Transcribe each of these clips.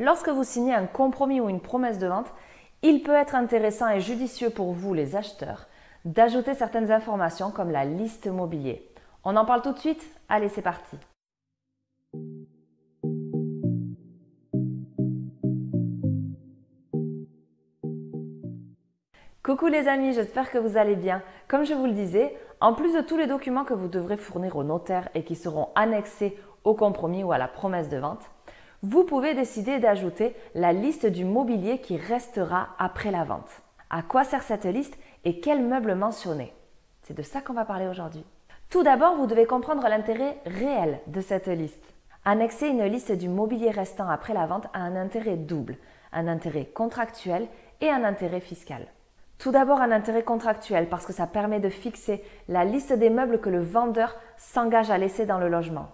Lorsque vous signez un compromis ou une promesse de vente, il peut être intéressant et judicieux pour vous, les acheteurs, d'ajouter certaines informations comme la liste mobilier. On en parle tout de suite? Allez, c'est parti! Coucou les amis, j'espère que vous allez bien. Comme je vous le disais, en plus de tous les documents que vous devrez fournir au notaire et qui seront annexés au compromis ou à la promesse de vente, vous pouvez décider d'ajouter la liste du mobilier qui restera après la vente. À quoi sert cette liste et quels meubles mentionner? C'est de ça qu'on va parler aujourd'hui. Tout d'abord, vous devez comprendre l'intérêt réel de cette liste. Annexer une liste du mobilier restant après la vente a un intérêt double, un intérêt contractuel et un intérêt fiscal. Tout d'abord, un intérêt contractuel parce que ça permet de fixer la liste des meubles que le vendeur s'engage à laisser dans le logement.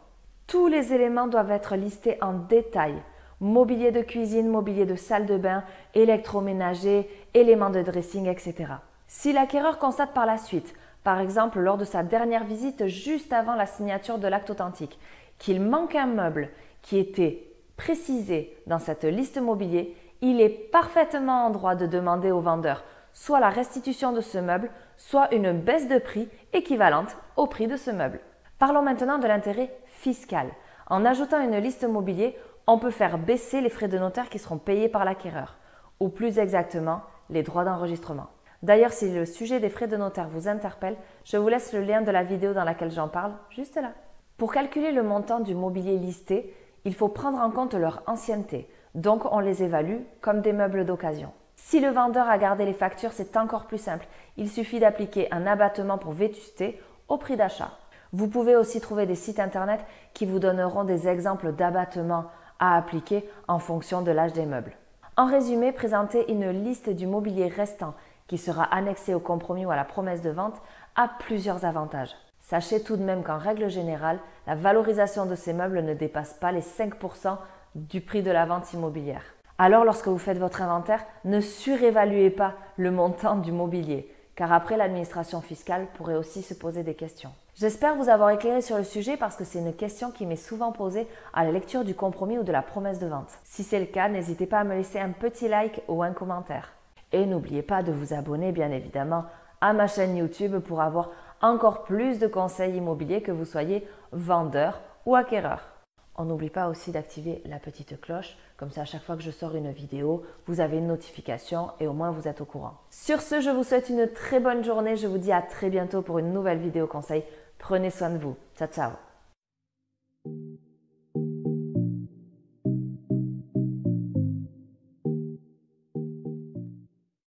Tous les éléments doivent être listés en détail. Mobilier de cuisine, mobilier de salle de bain, électroménager, éléments de dressing, etc. Si l'acquéreur constate par la suite, par exemple lors de sa dernière visite juste avant la signature de l'acte authentique, qu'il manque un meuble qui était précisé dans cette liste mobilier, il est parfaitement en droit de demander au vendeur soit la restitution de ce meuble, soit une baisse de prix équivalente au prix de ce meuble. Parlons maintenant de l'intérêt fiscal. En ajoutant une liste mobilier, on peut faire baisser les frais de notaire qui seront payés par l'acquéreur, ou plus exactement, les droits d'enregistrement. D'ailleurs, si le sujet des frais de notaire vous interpelle, je vous laisse le lien de la vidéo dans laquelle j'en parle, juste là. Pour calculer le montant du mobilier listé, il faut prendre en compte leur ancienneté, donc on les évalue comme des meubles d'occasion. Si le vendeur a gardé les factures, c'est encore plus simple. Il suffit d'appliquer un abattement pour vétusté au prix d'achat. Vous pouvez aussi trouver des sites internet qui vous donneront des exemples d'abattements à appliquer en fonction de l'âge des meubles. En résumé, présenter une liste du mobilier restant qui sera annexé au compromis ou à la promesse de vente a plusieurs avantages. Sachez tout de même qu'en règle générale, la valorisation de ces meubles ne dépasse pas les 5% du prix de la vente immobilière. Alors, lorsque vous faites votre inventaire, ne surévaluez pas le montant du mobilier, car après, l'administration fiscale pourrait aussi se poser des questions. J'espère vous avoir éclairé sur le sujet parce que c'est une question qui m'est souvent posée à la lecture du compromis ou de la promesse de vente. Si c'est le cas, n'hésitez pas à me laisser un petit like ou un commentaire. Et n'oubliez pas de vous abonner, bien évidemment, à ma chaîne YouTube pour avoir encore plus de conseils immobiliers, que vous soyez vendeur ou acquéreur. On n'oublie pas aussi d'activer la petite cloche, comme ça à chaque fois que je sors une vidéo, vous avez une notification et au moins vous êtes au courant. Sur ce, je vous souhaite une très bonne journée, je vous dis à très bientôt pour une nouvelle vidéo conseil. Prenez soin de vous. Ciao, ciao.